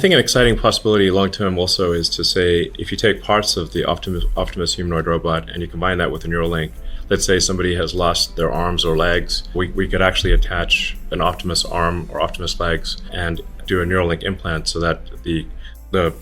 think an exciting possibility long-term also is to say, if you take parts of the Optimus humanoid robot and you combine that with a Neuralink, let's say somebody has lost their arms or legs, we could actually attach an Optimus arm or Optimus legs and do a Neuralink implant so that the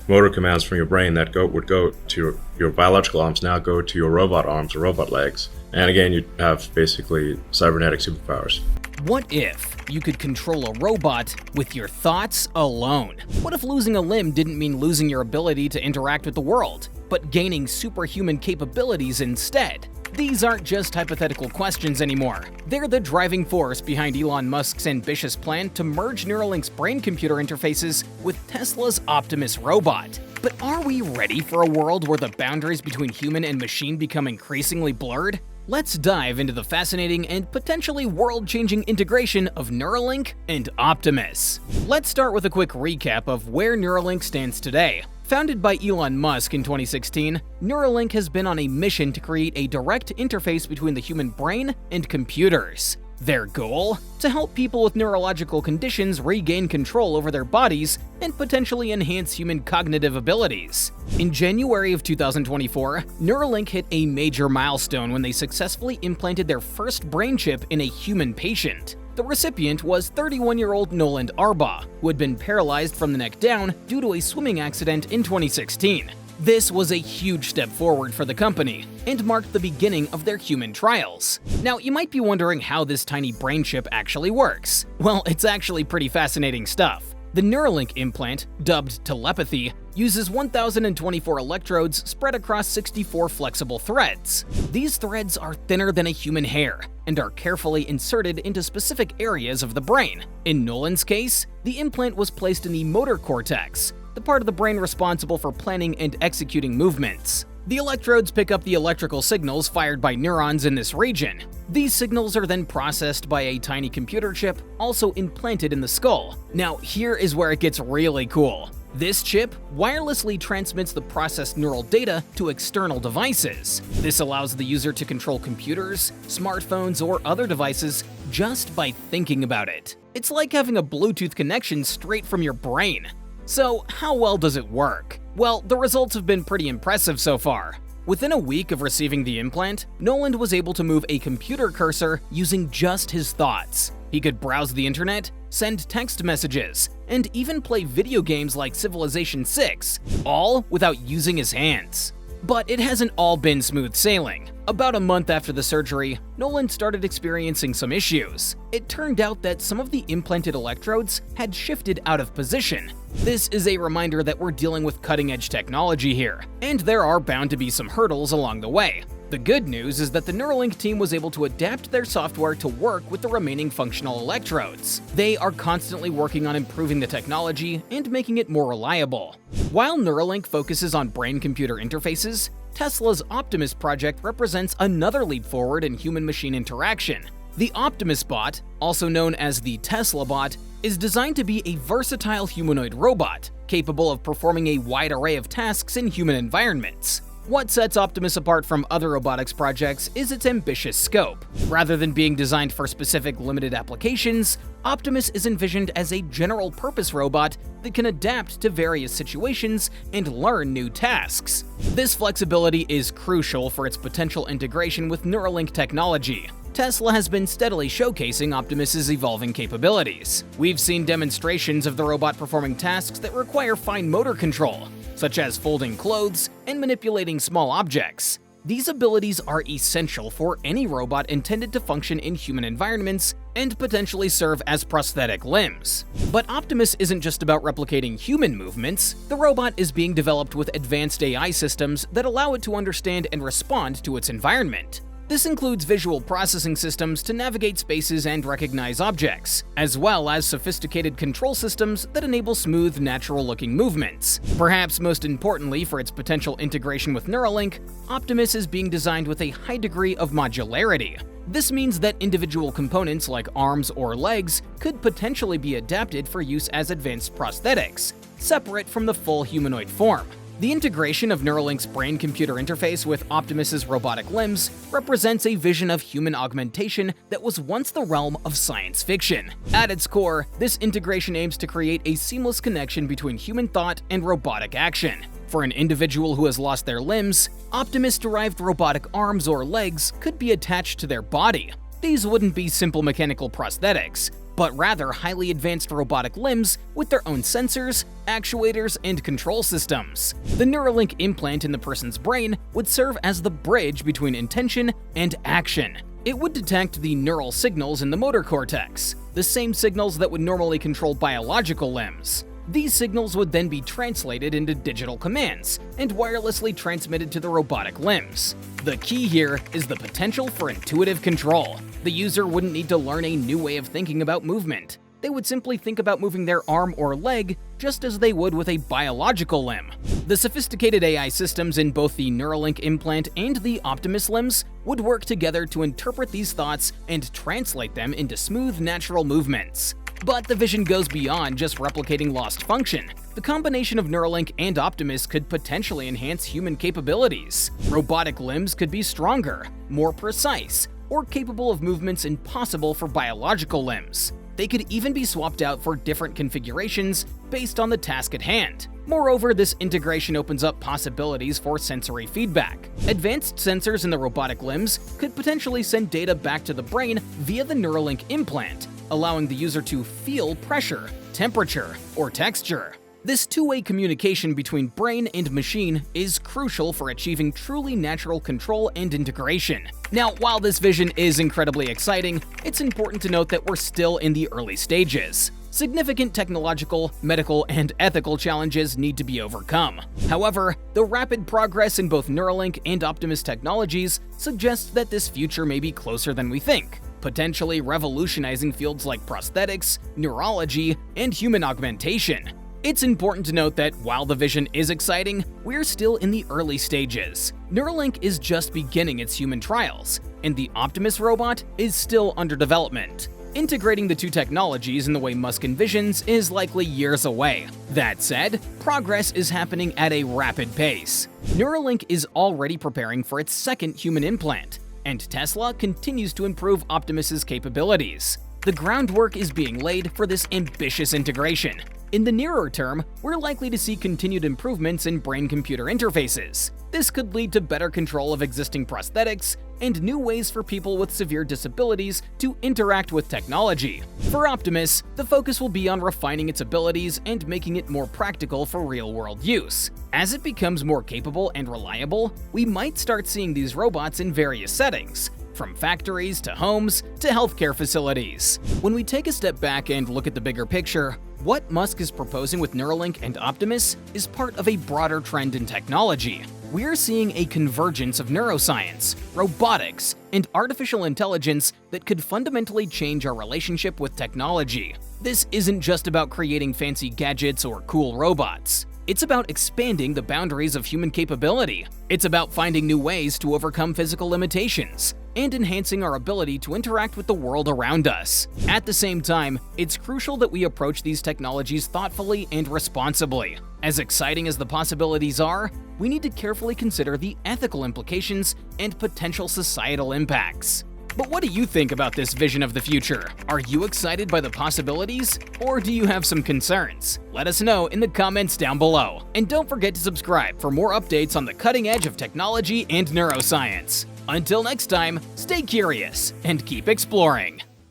motor commands from your brain that would go to your biological arms now go to your robot arms or robot legs. And again, you have basically cybernetic superpowers. What if you could control a robot with your thoughts alone? What if losing a limb didn't mean losing your ability to interact with the world, but gaining superhuman capabilities instead? These aren't just hypothetical questions anymore. They're the driving force behind Elon Musk's ambitious plan to merge Neuralink's brain-computer interfaces with Tesla's Optimus robot. But are we ready for a world where the boundaries between human and machine become increasingly blurred? Let's dive into the fascinating and potentially world-changing integration of Neuralink and Optimus. Let's start with a quick recap of where Neuralink stands today. Founded by Elon Musk in 2016, Neuralink has been on a mission to create a direct interface between the human brain and computers. Their goal? To help people with neurological conditions regain control over their bodies and potentially enhance human cognitive abilities. In January of 2024, Neuralink hit a major milestone when they successfully implanted their first brain chip in a human patient. The recipient was 31-year-old Nolan Arbaugh, who had been paralyzed from the neck down due to a swimming accident in 2016. This was a huge step forward for the company and marked the beginning of their human trials. Now, you might be wondering how this tiny brain chip actually works. Well, it's actually pretty fascinating stuff. The Neuralink implant, dubbed telepathy, uses 1,024 electrodes spread across 64 flexible threads. These threads are thinner than a human hair and are carefully inserted into specific areas of the brain. In Nolan's case, the implant was placed in the motor cortex, the part of the brain responsible for planning and executing movements. The electrodes pick up the electrical signals fired by neurons in this region. These signals are then processed by a tiny computer chip also implanted in the skull. Now, here is where it gets really cool. This chip wirelessly transmits the processed neural data to external devices. This allows the user to control computers, smartphones, or other devices just by thinking about it. It's like having a Bluetooth connection straight from your brain. So, how well does it work? Well, the results have been pretty impressive so far. Within a week of receiving the implant, Nolan was able to move a computer cursor using just his thoughts. He could browse the internet, send text messages, and even play video games like Civilization 6, all without using his hands. But it hasn't all been smooth sailing. About a month after the surgery, Nolan started experiencing some issues. It turned out that some of the implanted electrodes had shifted out of position. This is a reminder that we're dealing with cutting-edge technology here, and there are bound to be some hurdles along the way. The good news is that the Neuralink team was able to adapt their software to work with the remaining functional electrodes. They are constantly working on improving the technology and making it more reliable. While Neuralink focuses on brain-computer interfaces, Tesla's Optimus project represents another leap forward in human-machine interaction. The Optimus Bot, also known as the Tesla Bot, is designed to be a versatile humanoid robot, capable of performing a wide array of tasks in human environments. What sets Optimus apart from other robotics projects is its ambitious scope. Rather than being designed for specific limited applications, Optimus is envisioned as a general-purpose robot that can adapt to various situations and learn new tasks. This flexibility is crucial for its potential integration with Neuralink technology. Tesla has been steadily showcasing Optimus's evolving capabilities. We've seen demonstrations of the robot performing tasks that require fine motor control, such as folding clothes and manipulating small objects. These abilities are essential for any robot intended to function in human environments and potentially serve as prosthetic limbs. But Optimus isn't just about replicating human movements. The robot is being developed with advanced AI systems that allow it to understand and respond to its environment. This includes visual processing systems to navigate spaces and recognize objects, as well as sophisticated control systems that enable smooth, natural-looking movements. Perhaps most importantly for its potential integration with Neuralink, Optimus is being designed with a high degree of modularity. This means that individual components like arms or legs could potentially be adapted for use as advanced prosthetics, separate from the full humanoid form. The integration of Neuralink's brain-computer interface with Optimus's robotic limbs represents a vision of human augmentation that was once the realm of science fiction. At its core, this integration aims to create a seamless connection between human thought and robotic action. For an individual who has lost their limbs, Optimus-derived robotic arms or legs could be attached to their body. These wouldn't be simple mechanical prosthetics, but rather highly advanced robotic limbs with their own sensors, actuators, and control systems. The Neuralink implant in the person's brain would serve as the bridge between intention and action. It would detect the neural signals in the motor cortex, the same signals that would normally control biological limbs. These signals would then be translated into digital commands and wirelessly transmitted to the robotic limbs. The key here is the potential for intuitive control. The user wouldn't need to learn a new way of thinking about movement. They would simply think about moving their arm or leg just as they would with a biological limb. The sophisticated AI systems in both the Neuralink implant and the Optimus limbs would work together to interpret these thoughts and translate them into smooth, natural movements. But the vision goes beyond just replicating lost function. The combination of Neuralink and Optimus could potentially enhance human capabilities. Robotic limbs could be stronger, more precise, or capable of movements impossible for biological limbs. They could even be swapped out for different configurations based on the task at hand. Moreover, this integration opens up possibilities for sensory feedback. Advanced sensors in the robotic limbs could potentially send data back to the brain via the Neuralink implant, allowing the user to feel pressure, temperature, or texture. This two-way communication between brain and machine is crucial for achieving truly natural control and integration. Now, while this vision is incredibly exciting, it's important to note that we're still in the early stages. Significant technological, medical, and ethical challenges need to be overcome. However, the rapid progress in both Neuralink and Optimus technologies suggests that this future may be closer than we think, potentially revolutionizing fields like prosthetics, neurology, and human augmentation. It's important to note that while the vision is exciting, we're still in the early stages. Neuralink is just beginning its human trials, and the Optimus robot is still under development. Integrating the two technologies in the way Musk envisions is likely years away. That said, progress is happening at a rapid pace. Neuralink is already preparing for its second human implant, and Tesla continues to improve Optimus's capabilities. The groundwork is being laid for this ambitious integration. In the nearer term, we're likely to see continued improvements in brain-computer interfaces. This could lead to better control of existing prosthetics and new ways for people with severe disabilities to interact with technology. For Optimus, the focus will be on refining its abilities and making it more practical for real-world use. As it becomes more capable and reliable, we might start seeing these robots in various settings, from factories to homes to healthcare facilities. When we take a step back and look at the bigger picture, what Musk is proposing with Neuralink and Optimus is part of a broader trend in technology. We're seeing a convergence of neuroscience, robotics, and artificial intelligence that could fundamentally change our relationship with technology. This isn't just about creating fancy gadgets or cool robots. It's about expanding the boundaries of human capability. It's about finding new ways to overcome physical limitations and enhancing our ability to interact with the world around us. At the same time, it's crucial that we approach these technologies thoughtfully and responsibly. As exciting as the possibilities are, we need to carefully consider the ethical implications and potential societal impacts. But what do you think about this vision of the future? Are you excited by the possibilities, or do you have some concerns? Let us know in the comments down below. And don't forget to subscribe for more updates on the cutting edge of technology and neuroscience. Until next time, stay curious and keep exploring.